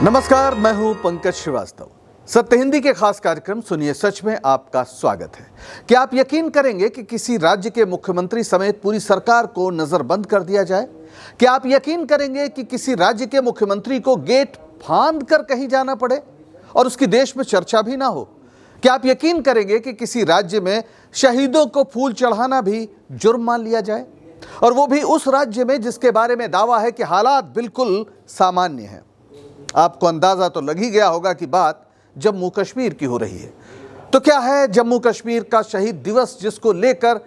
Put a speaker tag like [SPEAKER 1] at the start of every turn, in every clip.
[SPEAKER 1] नमस्कार, मैं हूं पंकज श्रीवास्तव। सत्य हिंदी के खास कार्यक्रम सुनिए सच में आपका स्वागत है। क्या आप यकीन करेंगे कि किसी राज्य के मुख्यमंत्री समेत पूरी सरकार को नजरबंद कर दिया जाए? क्या आप यकीन करेंगे कि किसी राज्य के मुख्यमंत्री को गेट फांद कर कहीं जाना पड़े और उसकी देश में चर्चा भी ना हो? क्या आप यकीन करेंगे कि किसी राज्य में शहीदों को फूल चढ़ाना भी जुर्म मान लिया जाए, और वो भी उस राज्य में जिसके बारे में दावा है कि हालात बिल्कुल सामान्य हैं? आपको अंदाजा तो लग ही गया होगा कि बात जम्मू कश्मीर की हो रही है। तो क्या है जम्मू कश्मीर का शहीद दिवस, जिसको लेकर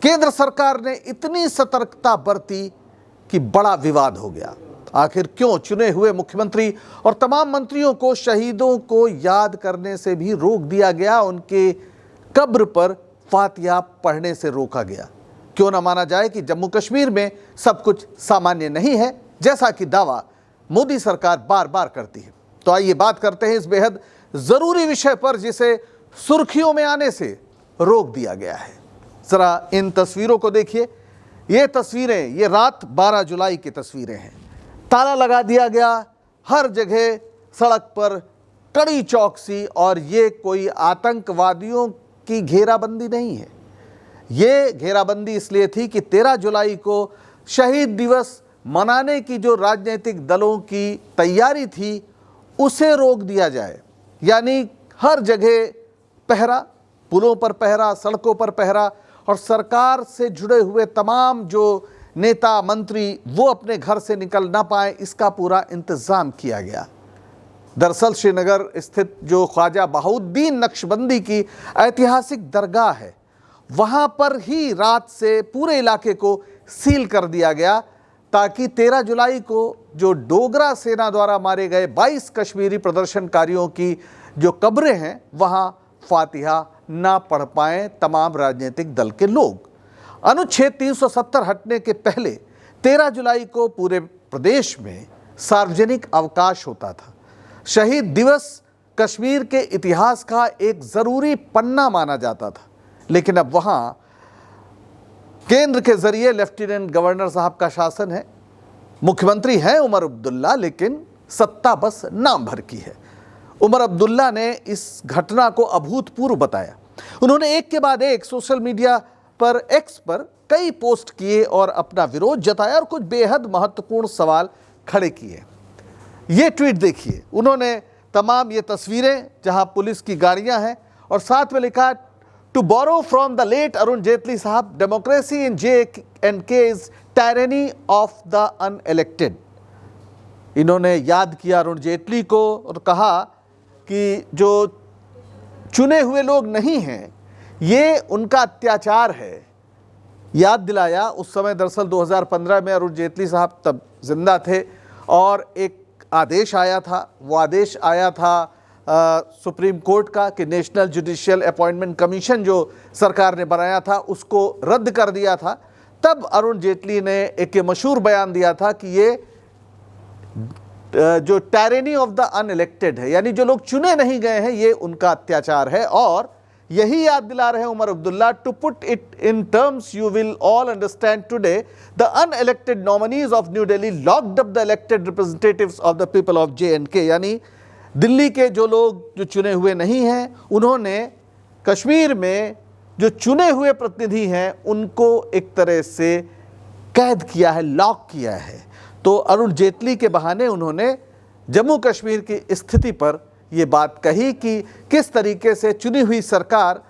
[SPEAKER 1] केंद्र सरकार ने इतनी सतर्कता बरती कि बड़ा विवाद हो गया? आखिर क्यों चुने हुए मुख्यमंत्री और तमाम मंत्रियों को शहीदों को याद करने से भी रोक दिया गया, उनके कब्र पर फातिहा पढ़ने से रोका गया? क्यों ना माना जाए कि जम्मू कश्मीर में सब कुछ सामान्य नहीं है, जैसा कि दावा मोदी सरकार बार बार करती है? तो आइए बात करते हैं इस बेहद जरूरी विषय पर, जिसे सुर्खियों में आने से रोक दिया गया है। जरा इन तस्वीरों को देखिए। ये तस्वीरें, ये रात 12 जुलाई की तस्वीरें हैं। ताला लगा दिया गया, हर जगह सड़क पर कड़ी चौकसी, और ये कोई आतंकवादियों की घेराबंदी नहीं है। ये घेराबंदी इसलिए थी कि 13 जुलाई को शहीद दिवस मनाने की जो राजनीतिक दलों की तैयारी थी, उसे रोक दिया जाए। यानी हर जगह पहरा, पुलों पर पहरा, सड़कों पर पहरा, और सरकार से जुड़े हुए तमाम जो नेता मंत्री वो अपने घर से निकल ना पाए, इसका पूरा इंतजाम किया गया। दरअसल श्रीनगर स्थित जो ख्वाजा बहाउद्दीन नक्शबंदी की ऐतिहासिक दरगाह है, वहाँ पर ही रात से पूरे इलाके को सील कर दिया गया, ताकि 13 जुलाई को जो डोगरा सेना द्वारा मारे गए 22 कश्मीरी प्रदर्शनकारियों की जो कब्रें हैं, वहाँ फातिहा ना पढ़ पाएं तमाम राजनीतिक दल के लोग। अनुच्छेद 370 हटने के पहले 13 जुलाई को पूरे प्रदेश में सार्वजनिक अवकाश होता था। शहीद दिवस कश्मीर के इतिहास का एक ज़रूरी पन्ना माना जाता था, लेकिन अब वहाँ केंद्र के जरिए लेफ्टिनेंट गवर्नर साहब का शासन है। मुख्यमंत्री हैं उमर अब्दुल्ला, लेकिन सत्ता बस नाम भर की है। उमर अब्दुल्ला ने इस घटना को अभूतपूर्व बताया। उन्होंने एक के बाद एक सोशल मीडिया पर, एक्स पर कई पोस्ट किए और अपना विरोध जताया, और कुछ बेहद महत्वपूर्ण सवाल खड़े किए। ये ट्वीट देखिए। उन्होंने तमाम ये तस्वीरें जहां पुलिस की गाड़ियां हैं, और साथ में लिखा, To borrow from the late Arun Jaitley साहब, democracy in J&K is tyranny of the unelected। इन्होंने याद किया अरुण जेटली को और कहा कि जो चुने हुए लोग नहीं हैं, ये उनका अत्याचार है। याद दिलाया, उस समय दरअसल 2015 में अरुण जेटली साहब तब जिंदा थे, और एक आदेश आया था। वो आदेश आया था सुप्रीम कोर्ट का कि नेशनल जुडिशियल अपॉइंटमेंट कमीशन जो सरकार ने बनाया था, उसको रद्द कर दिया था। तब अरुण जेटली ने एक मशहूर बयान दिया था कि ये जो टायरेनी ऑफ द अनइलेक्टेड है, यानी जो लोग चुने नहीं गए हैं, ये उनका अत्याचार है। और यही याद दिला रहे हैं Omar Abdullah, to put it in terms you will all understand today, the unelected nominees of New Delhi locked up the elected representatives of the people of J&K। यानी दिल्ली के जो लोग जो चुने हुए नहीं हैं, उन्होंने कश्मीर में जो चुने हुए प्रतिनिधि हैं, उनको एक तरह से कैद किया है, लॉक किया है। तो अरुण जेटली के बहाने उन्होंने जम्मू कश्मीर की स्थिति पर ये बात कही कि किस तरीके से चुनी हुई सरकार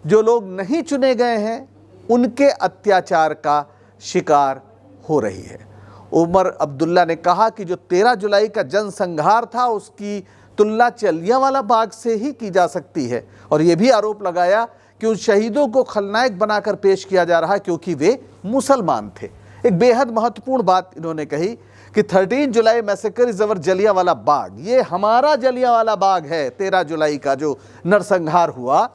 [SPEAKER 1] जो लोग नहीं चुने गए हैं, उनके अत्याचार का शिकार हो रही है। उमर अब्दुल्ला ने कहा कि जो 13 जुलाई का जनसंहार था, उसकी तुलना जलियांवाला बाग से ही की जा सकती है, और यह भी आरोप लगाया कि उन शहीदों को खलनायक बनाकर पेश किया जा रहा है क्योंकि वे मुसलमान थे। एक बेहद महत्वपूर्ण बात इन्होंने कही कि 13 जुलाई massacre is our Jallianwala Bagh, ये हमारा जलियांवाला बाग है। 13 जुलाई का जो नरसंहार हुआ,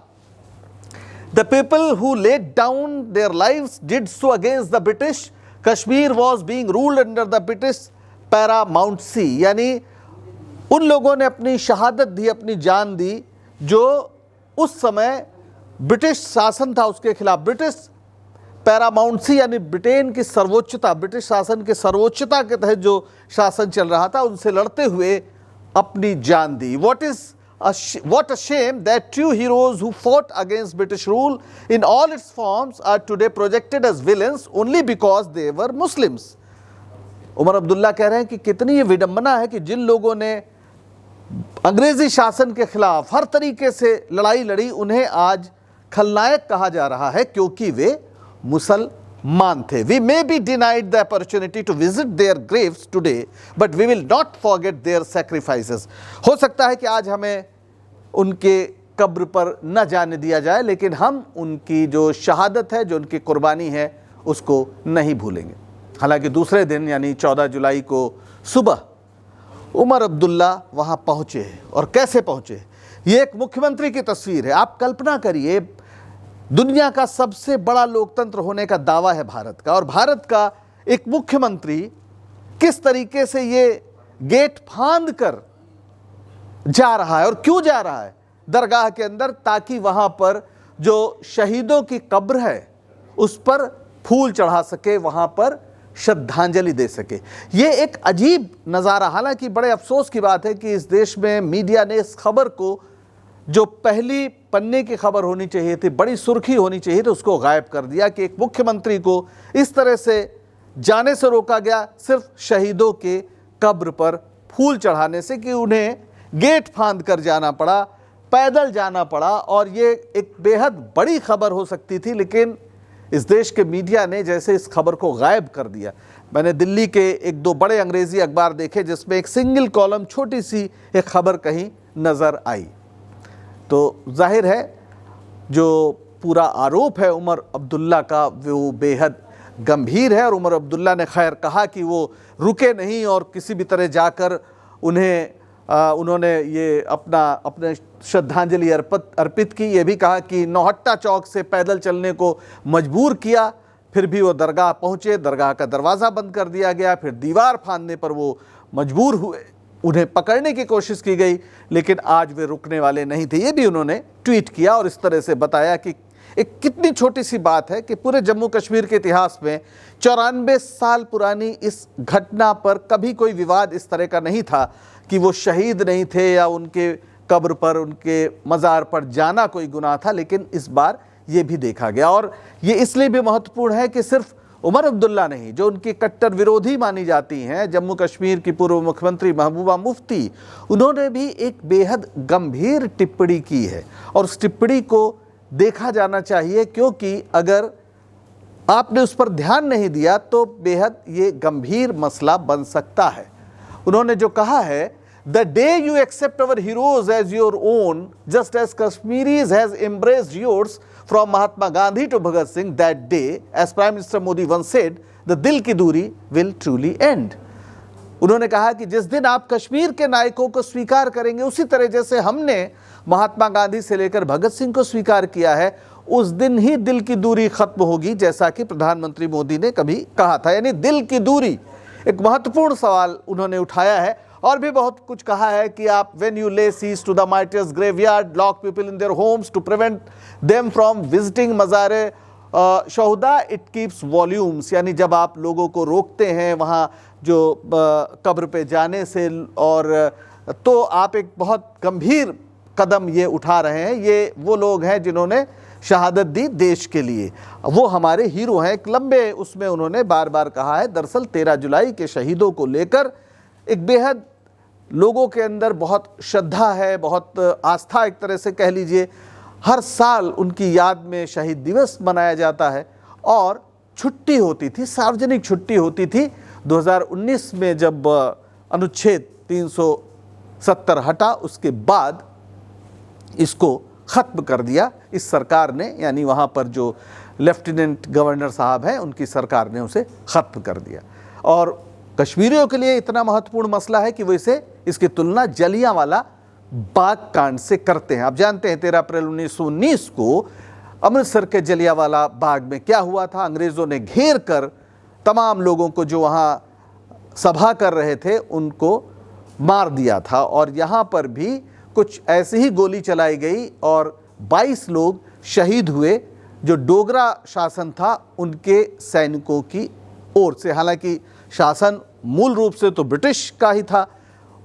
[SPEAKER 1] the people who laid down their lives did so against the British, Kashmir was being ruled under the British paramountcy. यानी उन लोगों ने अपनी शहादत दी, अपनी जान दी, जो उस समय ब्रिटिश शासन था उसके खिलाफ। ब्रिटिश पैरामाउंटसी यानी ब्रिटेन की सर्वोच्चता, ब्रिटिश शासन के सर्वोच्चता के तहत जो शासन चल रहा था, उनसे लड़ते हुए अपनी जान दी। What a shame that true heroes who fought against British rule in all its forms are today projected as villains only because they were Muslims. Omar Abdullah कह रहे हैं कि कितनी ये विडंबना है कि जिन लोगों ने अंग्रेजी शासन के खिलाफ हर तरीके से लड़ाई लड़ी, उन्हें आज खलनायक कहा जा रहा है क्योंकि वे मुसलमान थे। We may be denied the opportunity to visit their graves today, but we will not forget their sacrifices. हो सकता है कि आज हमें उनके कब्र पर न जाने दिया जाए, लेकिन हम उनकी जो शहादत है, जो उनकी कुर्बानी है, उसको नहीं भूलेंगे। हालांकि दूसरे दिन यानी 14 जुलाई को सुबह उमर अब्दुल्ला वहाँ पहुँचे, और कैसे पहुँचे, ये एक मुख्यमंत्री की तस्वीर है। आप कल्पना करिए, दुनिया का सबसे बड़ा लोकतंत्र होने का दावा है भारत का, और भारत का एक मुख्यमंत्री किस तरीके से ये गेट फांद कर जा रहा है। और क्यों जा रहा है दरगाह के अंदर? ताकि वहाँ पर जो शहीदों की कब्र है उस पर फूल चढ़ा सके, वहाँ पर श्रद्धांजलि दे सके। ये एक अजीब नज़ारा, हालांकि बड़े अफसोस की बात है कि इस देश में मीडिया ने इस खबर को, जो पहली पन्ने की खबर होनी चाहिए थी, बड़ी सुर्खी होनी चाहिए थी, उसको गायब कर दिया कि एक मुख्यमंत्री को इस तरह से जाने से रोका गया सिर्फ शहीदों के कब्र पर फूल चढ़ाने से, कि उन्हें गेट फांद कर जाना पड़ा, पैदल जाना पड़ा। और ये एक बेहद बड़ी खबर हो सकती थी, लेकिन इस देश के मीडिया ने जैसे इस खबर को गायब कर दिया। मैंने दिल्ली के एक दो बड़े अंग्रेजी अखबार देखे जिसमें एक सिंगल कॉलम छोटी सी एक खबर कहीं नज़र आई। तो जाहिर है जो पूरा आरोप है उमर अब्दुल्ला का, वो बेहद गंभीर है। और उमर अब्दुल्ला ने खैर कहा कि वो रुके नहीं और किसी भी तरह जाकर उन्होंने ये अपने श्रद्धांजलि अर्पित की। ये भी कहा कि नौहट्टा चौक से पैदल चलने को मजबूर किया, फिर भी वो दरगाह पहुँचे, दरगाह का दरवाज़ा बंद कर दिया गया, फिर दीवार फांदने पर वो मजबूर हुए, उन्हें पकड़ने की कोशिश की गई, लेकिन आज वे रुकने वाले नहीं थे। ये भी उन्होंने ट्वीट किया और इस तरह से बताया कि एक कितनी छोटी सी बात है कि पूरे जम्मू कश्मीर के इतिहास में 94 साल पुरानी इस घटना पर कभी कोई विवाद इस तरह का नहीं था कि वो शहीद नहीं थे या उनके कब्र पर, उनके मज़ार पर जाना कोई गुनाह था, लेकिन इस बार ये भी देखा गया। और ये इसलिए भी महत्वपूर्ण है कि सिर्फ उमर अब्दुल्ला नहीं, जो उनकी कट्टर विरोधी मानी जाती हैं, जम्मू कश्मीर की पूर्व मुख्यमंत्री महबूबा मुफ्ती, उन्होंने भी एक बेहद गंभीर टिप्पणी की है और उस टिप्पणी को देखा जाना चाहिए, क्योंकि अगर आपने उस पर ध्यान नहीं दिया तो बेहद ये गंभीर मसला बन सकता है। उन्होंने जो कहा है, The day you accept our heroes as your own, just as Kashmiris has embraced yours from Mahatma Gandhi to Bhagat Singh, that day, as Prime Minister Modi once said, the dil ki duri will truly end. उन्होंने कहा कि जिस दिन आप कश्मीर के नायकों को स्वीकार करेंगे, उसी तरह जैसे हमने महात्मा गांधी से लेकर भगत सिंह को स्वीकार किया है, उस दिन ही दिल की दूरी खत्म होगी, जैसा कि प्रधानमंत्री मोदी ने कभी कहा था। यानी दिल की दूरी एक महत्वपूर्ण सवाल उन्होंने उठाया है। और भी बहुत कुछ कहा है कि आप when you lay siege to the martyrs graveyard, lock people in their homes to prevent them from visiting मज़ारे शहुदा, it keeps volumes। यानी जब आप लोगों को रोकते हैं वहाँ जो कब्र पे जाने से, और तो आप एक बहुत गंभीर कदम ये उठा रहे हैं। ये वो लोग हैं जिन्होंने शहादत दी देश के लिए, वो हमारे हीरो हैं। एक लंबे उसमें उन्होंने बार बार कहा है। दरअसल 13 जुलाई के शहीदों को लेकर एक बेहद लोगों के अंदर बहुत श्रद्धा है, बहुत आस्था, एक तरह से कह लीजिए। हर साल उनकी याद में शहीद दिवस मनाया जाता है और छुट्टी होती थी, सार्वजनिक छुट्टी होती थी। 2019 में जब अनुच्छेद 370 हटा, उसके बाद इसको ख़त्म कर दिया इस सरकार ने, यानी वहाँ पर जो लेफ्टिनेंट गवर्नर साहब हैं उनकी सरकार ने उसे ख़त्म कर दिया। और कश्मीरियों के लिए इतना महत्वपूर्ण मसला है कि वो इसकी तुलना जलियांवाला बाग कांड से करते हैं। आप जानते हैं 13 अप्रैल 1919 को अमृतसर के जलियांवाला बाग में क्या हुआ था। अंग्रेज़ों ने घेर कर तमाम लोगों को जो वहाँ सभा कर रहे थे उनको मार दिया था, और यहाँ पर भी कुछ ऐसी ही गोली चलाई गई और 22 लोग शहीद हुए, जो डोगरा शासन था उनके सैनिकों की ओर से। हालांकि शासन मूल रूप से तो ब्रिटिश का ही था,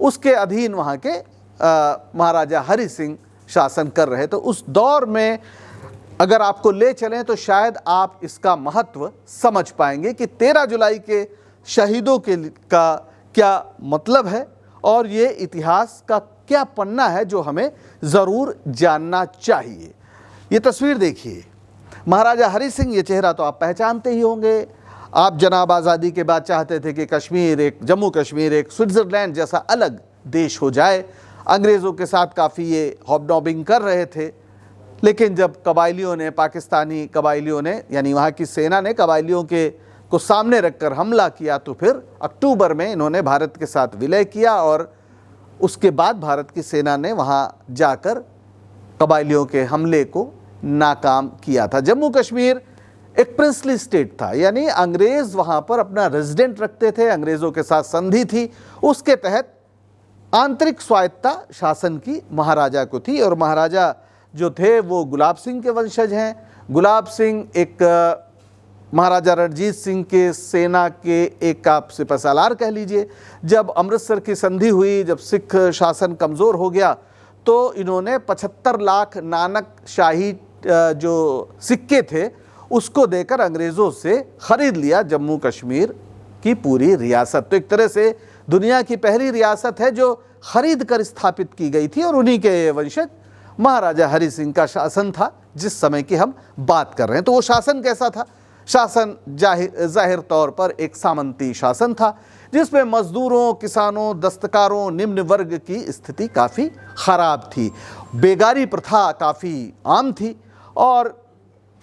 [SPEAKER 1] उसके अधीन वहाँ के महाराजा हरि सिंह शासन कर रहे। तो उस दौर में अगर आपको ले चलें तो शायद आप इसका महत्व समझ पाएंगे कि 13 जुलाई के शहीदों का क्या मतलब है और ये इतिहास का क्या पन्ना है जो हमें ज़रूर जानना चाहिए। ये तस्वीर देखिए, महाराजा हरि सिंह, ये चेहरा तो आप पहचानते ही होंगे। आप जनाब आज़ादी के बाद चाहते थे कि कश्मीर, एक जम्मू कश्मीर एक स्विट्ज़रलैंड जैसा अलग देश हो जाए। अंग्रेज़ों के साथ काफ़ी ये हॉबनॉबिंग कर रहे थे, लेकिन जब कबायलियों ने, पाकिस्तानी कबायलियों ने, यानी वहाँ की सेना ने कबायलियों को सामने रखकर हमला किया, तो फिर अक्टूबर में इन्होंने भारत के साथ विलय किया और उसके बाद भारत की सेना ने वहाँ जाकर कबायलियों के हमले को नाकाम किया था। जम्मू कश्मीर एक प्रिंसली स्टेट था, यानी अंग्रेज़ वहाँ पर अपना रेजिडेंट रखते थे, अंग्रेज़ों के साथ संधि थी, उसके तहत आंतरिक स्वायत्तता शासन की महाराजा को थी। और महाराजा जो थे वो गुलाब सिंह के वंशज हैं। गुलाब सिंह एक महाराजा रणजीत सिंह के सेना के एक आप सिपहसालार कह लीजिए। जब अमृतसर की संधि हुई, जब सिख शासन कमज़ोर हो गया, तो इन्होंने 75 लाख नानक शाही जो सिक्के थे उसको देकर अंग्रेज़ों से ख़रीद लिया जम्मू कश्मीर की पूरी रियासत। तो एक तरह से दुनिया की पहली रियासत है जो ख़रीद कर स्थापित की गई थी और उन्हीं के वंशज महाराजा हरि सिंह का शासन था जिस समय की हम बात कर रहे हैं। तो वो शासन कैसा था? शासन जाहिर तौर पर एक सामंती शासन था जिसमें मजदूरों, किसानों, दस्तकारों, निम्न वर्ग की स्थिति काफ़ी ख़राब थी। बेगारी प्रथा काफ़ी आम थी और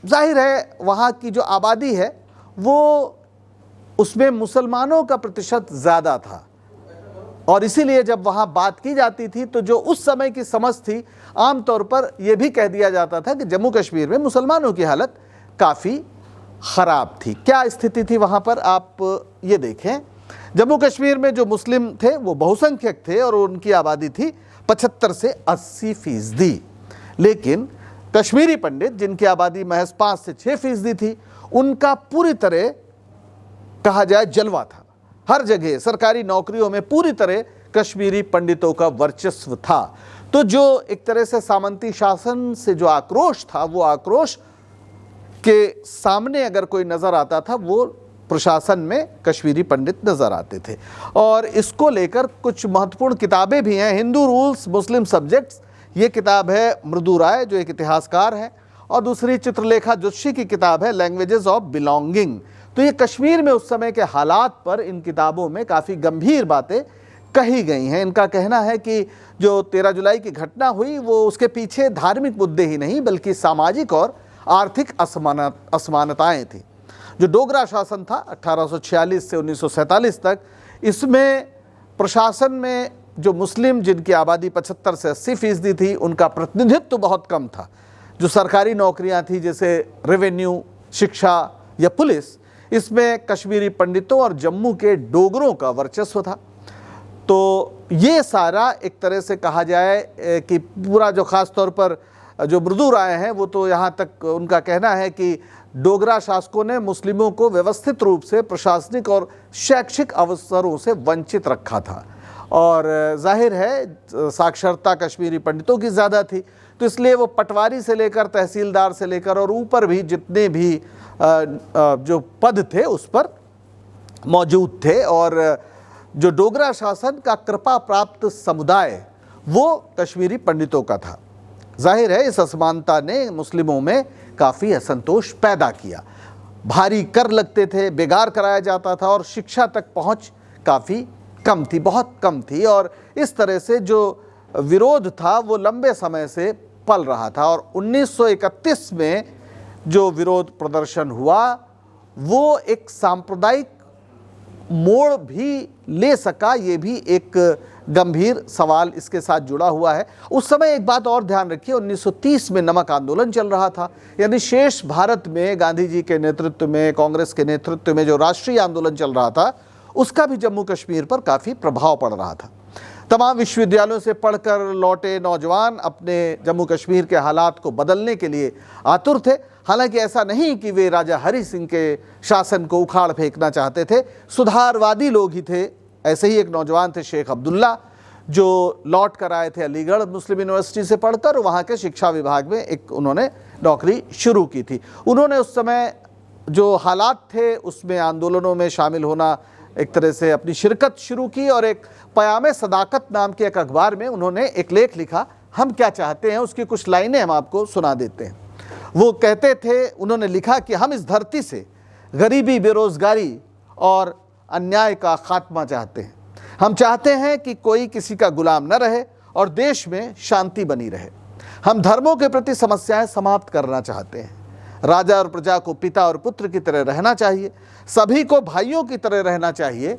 [SPEAKER 1] जाहिर है वहाँ की जो आबादी है वो उसमें मुसलमानों का प्रतिशत ज़्यादा था और इसीलिए जब वहाँ बात की जाती थी तो जो उस समय की समझ थी, आम तौर पर यह भी कह दिया जाता था कि जम्मू कश्मीर में मुसलमानों की हालत काफ़ी ख़राब थी। क्या स्थिति थी वहाँ पर, आप ये देखें। जम्मू कश्मीर में जो मुस्लिम थे वो बहुसंख्यक थे और उनकी आबादी थी 75 से 80%। लेकिन कश्मीरी पंडित जिनकी आबादी महज 5 से 6% थी, उनका पूरी तरह कहा जाए जलवा था। हर जगह सरकारी नौकरियों में पूरी तरह कश्मीरी पंडितों का वर्चस्व था। तो जो एक तरह से सामंती शासन से जो आक्रोश था, वो आक्रोश के सामने अगर कोई नज़र आता था वो प्रशासन में कश्मीरी पंडित नज़र आते थे। और इसको लेकर कुछ महत्वपूर्ण किताबें भी हैं। हिंदू रूल्स मुस्लिम सब्जेक्ट्स, ये किताब है मृदु राय जो एक इतिहासकार है, और दूसरी चित्रलेखा जोशी की किताब है लैंग्वेजेस ऑफ बिलोंगिंग। तो ये कश्मीर में उस समय के हालात पर इन किताबों में काफ़ी गंभीर बातें कही गई हैं। इनका कहना है कि जो 13 जुलाई की घटना हुई वो उसके पीछे धार्मिक मुद्दे ही नहीं बल्कि सामाजिक और आर्थिक असमानताएं थी। जो डोगरा शासन था 1846 से 1947 तक, इसमें प्रशासन में जो मुस्लिम जिनकी आबादी 75 से 80% थी उनका प्रतिनिधित्व तो बहुत कम था। जो सरकारी नौकरियां थी जैसे रेवेन्यू, शिक्षा या पुलिस, इसमें कश्मीरी पंडितों और जम्मू के डोगरों का वर्चस्व था। तो ये सारा एक तरह से कहा जाए कि पूरा जो ख़ास तौर पर जो मृदु राय हैं वो तो यहाँ तक उनका कहना है कि डोगरा शासकों ने मुस्लिमों को व्यवस्थित रूप से प्रशासनिक और शैक्षिक अवसरों से वंचित रखा था और जाहिर है साक्षरता कश्मीरी पंडितों की ज़्यादा थी, तो इसलिए वो पटवारी से लेकर तहसीलदार से लेकर और ऊपर भी जितने भी जो पद थे उस पर मौजूद थे। और जो डोगरा शासन का कृपा प्राप्त समुदाय वो कश्मीरी पंडितों का था। जाहिर है इस असमानता ने मुस्लिमों में काफ़ी असंतोष पैदा किया। भारी कर लगते थे, बेगार कराया जाता था और शिक्षा तक पहुंच काफ़ी कम थी, बहुत कम थी। और इस तरह से जो विरोध था वो लंबे समय से पल रहा था और 1931 में जो विरोध प्रदर्शन हुआ वो एक सांप्रदायिक मोड़ भी ले सका। ये भी एक गंभीर सवाल इसके साथ जुड़ा हुआ है। उस समय एक बात और ध्यान रखिए, 1930 में नमक आंदोलन चल रहा था, यानी शेष भारत में गांधी जी के नेतृत्व में, कांग्रेस के नेतृत्व में जो राष्ट्रीय आंदोलन चल रहा था उसका भी जम्मू कश्मीर पर काफ़ी प्रभाव पड़ रहा था। तमाम विश्वविद्यालयों से पढ़कर लौटे नौजवान अपने जम्मू कश्मीर के हालात को बदलने के लिए आतुर थे। हालांकि ऐसा नहीं कि वे राजा हरि सिंह के शासन को उखाड़ फेंकना चाहते थे, सुधारवादी लोग ही थे। ऐसे ही एक नौजवान थे शेख अब्दुल्ला जो लौट कर आए थे अलीगढ़ मुस्लिम यूनिवर्सिटी से पढ़कर, वहाँ के शिक्षा विभाग में एक उन्होंने नौकरी शुरू की थी। उन्होंने उस समय जो हालात थे उसमें आंदोलनों में शामिल होना, एक तरह से अपनी शिरकत शुरू की और एक पयामे सदाकत नाम के एक अखबार में उन्होंने एक लेख लिखा, हम क्या चाहते हैं। उसकी कुछ लाइनें हम आपको सुना देते हैं। वो कहते थे, उन्होंने लिखा कि हम इस धरती से गरीबी, बेरोजगारी और अन्याय का खात्मा चाहते हैं। हम चाहते हैं कि कोई किसी का गुलाम न रहे और देश में शांति बनी रहे। हम धर्मों के प्रति समस्याएं समाप्त करना चाहते हैं। राजा और प्रजा को पिता और पुत्र की तरह रहना चाहिए, सभी को भाइयों की तरह रहना चाहिए।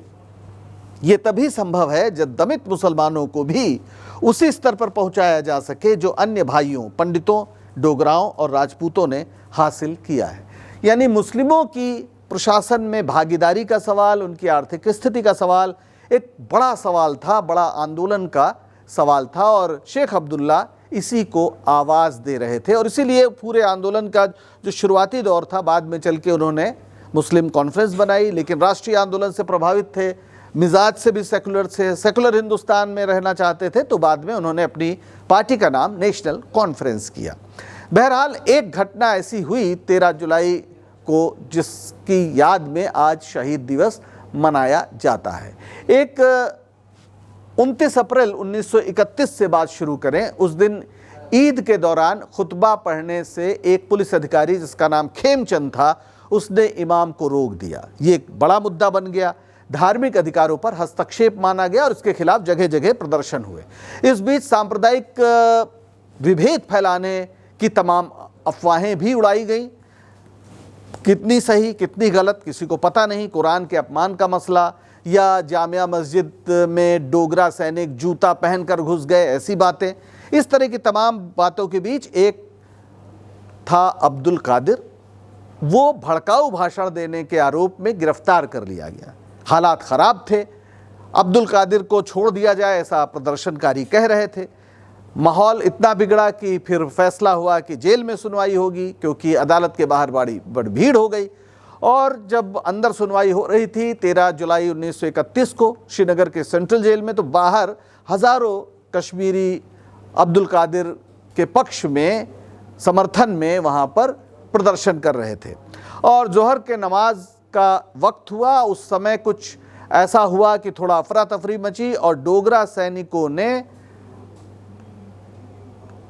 [SPEAKER 1] ये तभी संभव है जब दमित मुसलमानों को भी उसी स्तर पर पहुंचाया जा सके जो अन्य भाइयों, पंडितों, डोगराओं और राजपूतों ने हासिल किया है। यानी मुस्लिमों की प्रशासन में भागीदारी का सवाल, उनकी आर्थिक स्थिति का सवाल एक बड़ा सवाल था, बड़ा आंदोलन का सवाल था और शेख अब्दुल्ला इसी को आवाज़ दे रहे थे। और इसीलिए पूरे आंदोलन का जो शुरुआती दौर था, बाद में चल के उन्होंने मुस्लिम कॉन्फ्रेंस बनाई, लेकिन राष्ट्रीय आंदोलन से प्रभावित थे, मिजाज से भी सेकुलर हिंदुस्तान में रहना चाहते थे, तो बाद में उन्होंने अपनी पार्टी का नाम नेशनल कॉन्फ्रेंस किया। बहरहाल एक घटना ऐसी हुई 13 जुलाई को जिसकी याद में आज शहीद दिवस मनाया जाता है। एक 29 अप्रैल 1931 से बात शुरू करें। उस दिन ईद के दौरान खुतबा पढ़ने से एक पुलिस अधिकारी जिसका नाम खेमचंद था, उसने इमाम को रोक दिया। ये एक बड़ा मुद्दा बन गया, धार्मिक अधिकारों पर हस्तक्षेप माना गया और इसके खिलाफ जगह जगह प्रदर्शन हुए। इस बीच सांप्रदायिक विभेद फैलाने की तमाम अफवाहें भी उड़ाई गई, कितनी सही कितनी गलत किसी को पता नहीं। कुरान के अपमान का मसला या जामिया मस्जिद में डोगरा सैनिक जूता पहनकर घुस गए, ऐसी बातें, इस तरह की तमाम बातों के बीच एक था अब्दुल कादिर। वो भड़काऊ भाषण देने के आरोप में गिरफ्तार कर लिया गया। हालात ख़राब थे, अब्दुल कादिर को छोड़ दिया जाए ऐसा प्रदर्शनकारी कह रहे थे। माहौल इतना बिगड़ा कि फिर फैसला हुआ कि जेल में सुनवाई होगी, क्योंकि अदालत के बाहर बड़ी भीड़ हो गई। और जब अंदर सुनवाई हो रही थी 13 जुलाई 1931 को श्रीनगर के सेंट्रल जेल में, तो बाहर हज़ारों कश्मीरी अब्दुल कादिर के पक्ष में, समर्थन में वहाँ पर प्रदर्शन कर रहे थे। और जोहर के नमाज का वक्त हुआ, उस समय कुछ ऐसा हुआ कि थोड़ा अफरा तफरी मची और डोगरा सैनिकों ने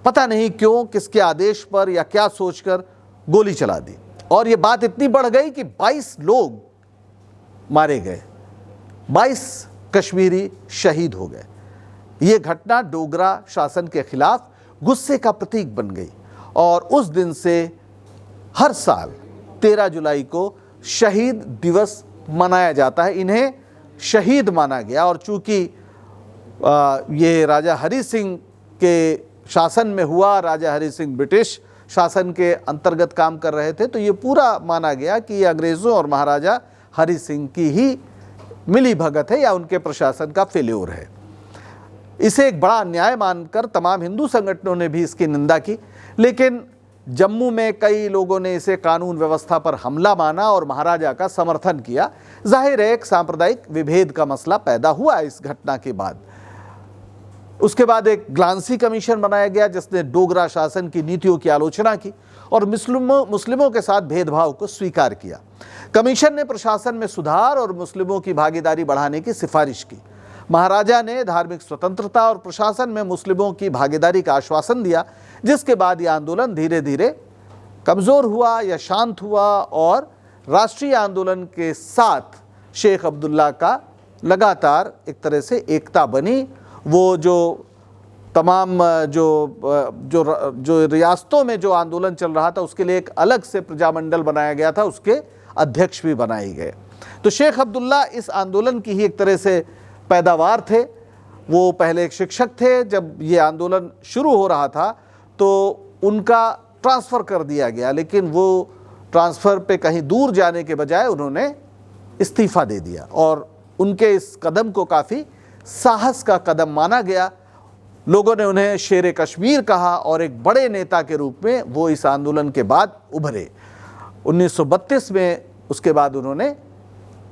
[SPEAKER 1] पता नहीं क्यों, किसके आदेश पर या क्या सोचकर गोली चला दी। और ये बात इतनी बढ़ गई कि 22 लोग मारे गए, 22 कश्मीरी शहीद हो गए। ये घटना डोगरा शासन के खिलाफ गुस्से का प्रतीक बन गई और उस दिन से हर साल 13 जुलाई को शहीद दिवस मनाया जाता है। इन्हें शहीद माना गया और चूंकि ये राजा हरि सिंह के शासन में हुआ, राजा हरि सिंह ब्रिटिश शासन के अंतर्गत काम कर रहे थे, तो ये पूरा माना गया कि ये अंग्रेज़ों और महाराजा हरि सिंह की ही मिली भगत है या उनके प्रशासन का फेल्योर है। इसे एक बड़ा अन्याय मानकर तमाम हिंदू संगठनों ने भी इसकी निंदा की, लेकिन जम्मू में कई लोगों ने इसे कानून व्यवस्था पर हमला माना और महाराजा का समर्थन किया। जाहिर है एक सांप्रदायिक विभेद का मसला पैदा हुआ इस घटना के बाद। उसके बाद एक ग्लांसी कमीशन बनाया गया जिसने डोगरा शासन की नीतियों की आलोचना की और मुस्लिमों के साथ भेदभाव को स्वीकार किया। कमीशन ने प्रशासन में सुधार और मुस्लिमों की भागीदारी बढ़ाने की सिफारिश की। महाराजा ने धार्मिक स्वतंत्रता और प्रशासन में मुस्लिमों की भागीदारी का आश्वासन दिया, जिसके बाद यह आंदोलन धीरे धीरे कमज़ोर हुआ या शांत हुआ और राष्ट्रीय आंदोलन के साथ शेख अब्दुल्ला का लगातार एक तरह से एकता बनी। वो जो तमाम जो रियासतों में जो आंदोलन चल रहा था उसके लिए एक अलग से प्रजामंडल बनाया गया था, उसके अध्यक्ष भी बनाए गए। तो शेख अब्दुल्ला इस आंदोलन की ही एक तरह से पैदावार थे। वो पहले एक शिक्षक थे। जब ये आंदोलन शुरू हो रहा था तो उनका ट्रांसफ़र कर दिया गया, लेकिन वो ट्रांसफ़र पे कहीं दूर जाने के बजाय उन्होंने इस्तीफ़ा दे दिया और उनके इस कदम को काफ़ी साहस का कदम माना गया। लोगों ने उन्हें शेर कश्मीर कहा और एक बड़े नेता के रूप में वो इस आंदोलन के बाद उभरे। 1932 में उसके बाद उन्होंने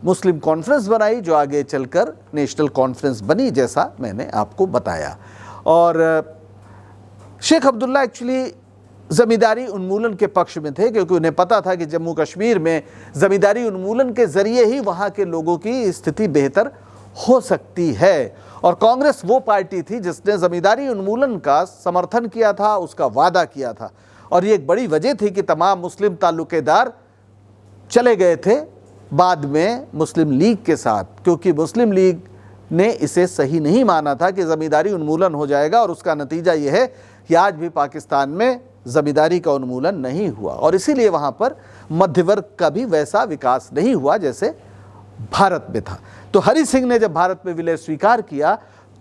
[SPEAKER 1] मुस्लिम कॉन्फ्रेंस बनाई जो आगे चलकर नेशनल कॉन्फ्रेंस बनी, जैसा मैंने आपको बताया। और शेख अब्दुल्ला एक्चुअली ज़मींदारी उन्मूलन के पक्ष में थे, क्योंकि उन्हें पता था कि जम्मू कश्मीर में ज़मींदारी उन्मूलन के ज़रिए ही वहाँ के लोगों की स्थिति बेहतर हो सकती है। और कांग्रेस वो पार्टी थी जिसने ज़मींदारी उन्मूलन का समर्थन किया था, उसका वादा किया था। और ये एक बड़ी वजह थी कि तमाम मुस्लिम ताल्लुकेदार चले गए थे बाद में मुस्लिम लीग के साथ, क्योंकि मुस्लिम लीग ने इसे सही नहीं माना था कि ज़मींदारी उन्मूलन हो जाएगा। और उसका नतीजा यह है कि आज भी पाकिस्तान में ज़मींदारी का उन्मूलन नहीं हुआ, और इसीलिए वहाँ पर मध्य वर्ग का भी वैसा विकास नहीं हुआ जैसे भारत में था। तो हरि सिंह ने जब भारत में विलय स्वीकार किया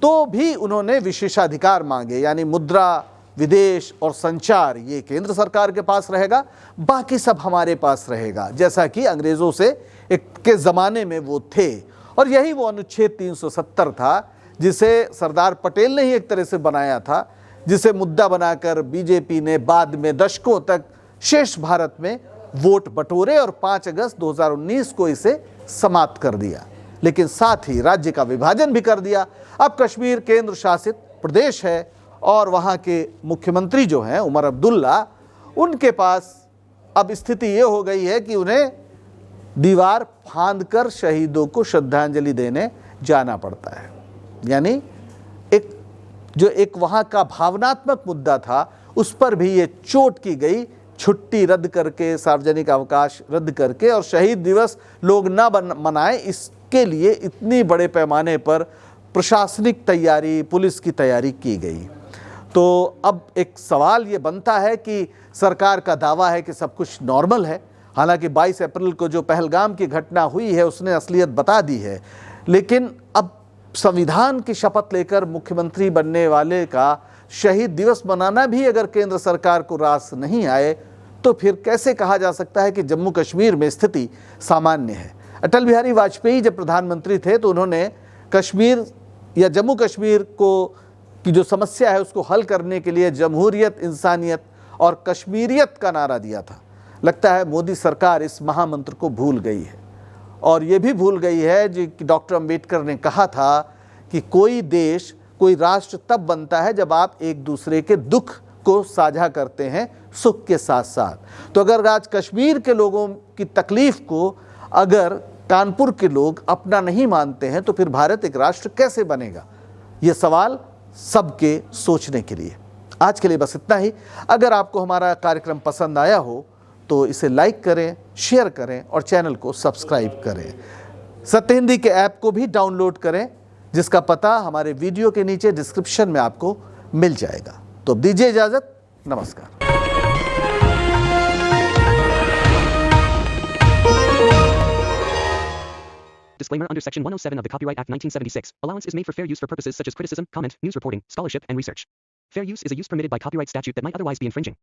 [SPEAKER 1] तो भी उन्होंने विशेषाधिकार मांगे, यानी मुद्रा, विदेश और संचार ये केंद्र सरकार के पास रहेगा, बाकी सब हमारे पास रहेगा, जैसा कि अंग्रेज़ों से के ज़माने में वो थे। और यही वो अनुच्छेद 370 था जिसे सरदार पटेल ने ही एक तरह से बनाया था, जिसे मुद्दा बनाकर बीजेपी ने बाद में दशकों तक शेष भारत में वोट बटोरे और 5 अगस्त 2019 को इसे समाप्त कर दिया। लेकिन साथ ही राज्य का विभाजन भी कर दिया। अब कश्मीर केंद्र शासित प्रदेश है और वहाँ के मुख्यमंत्री जो हैं उमर अब्दुल्ला, उनके पास अब स्थिति ये हो गई है कि उन्हें दीवार फांदकर शहीदों को श्रद्धांजलि देने जाना पड़ता है। यानी एक वहाँ का भावनात्मक मुद्दा था, उस पर भी ये चोट की गई, छुट्टी रद्द करके, सार्वजनिक अवकाश रद्द करके, और शहीद दिवस लोग ना मनाएं, इसके लिए इतनी बड़े पैमाने पर प्रशासनिक तैयारी, पुलिस की तैयारी की गई। तो अब एक सवाल ये बनता है कि सरकार का दावा है कि सब कुछ नॉर्मल है, हालांकि 22 अप्रैल को जो पहलगाम की घटना हुई है उसने असलियत बता दी है। लेकिन अब संविधान की शपथ लेकर मुख्यमंत्री बनने वाले का शहीद दिवस मनाना भी अगर केंद्र सरकार को रास नहीं आए तो फिर कैसे कहा जा सकता है कि जम्मू कश्मीर में स्थिति सामान्य है। अटल बिहारी वाजपेयी जब प्रधानमंत्री थे तो उन्होंने कश्मीर या जम्मू कश्मीर की जो समस्या है उसको हल करने के लिए जमहूरियत, इंसानियत और कश्मीरियत का नारा दिया था। लगता है मोदी सरकार इस महामंत्र को भूल गई है, और ये भी भूल गई है कि डॉक्टर अंबेडकर ने कहा था कि कोई देश, कोई राष्ट्र तब बनता है जब आप एक दूसरे के दुख को साझा करते हैं सुख के साथ साथ। तो अगर आज कश्मीर के लोगों की तकलीफ को अगर कानपुर के लोग अपना नहीं मानते हैं तो फिर भारत एक राष्ट्र कैसे बनेगा? ये सवाल सबके सोचने के लिए। आज के लिए बस इतना ही। अगर आपको हमारा कार्यक्रम पसंद आया हो तो इसे लाइक करें, शेयर करें और चैनल को सब्सक्राइब करें। सत्य हिंदी के ऐप को भी डाउनलोड करें, जिसका पता हमारे वीडियो के नीचे डिस्क्रिप्शन में आपको मिल जाएगा। तो अब दीजिए इजाज़त, नमस्कार।
[SPEAKER 2] Disclaimer under Section 107 of the Copyright Act 1976. Allowance is made for fair use for purposes such as criticism, comment, news reporting, scholarship, and research. Fair use is a use permitted by copyright statute that might otherwise be infringing.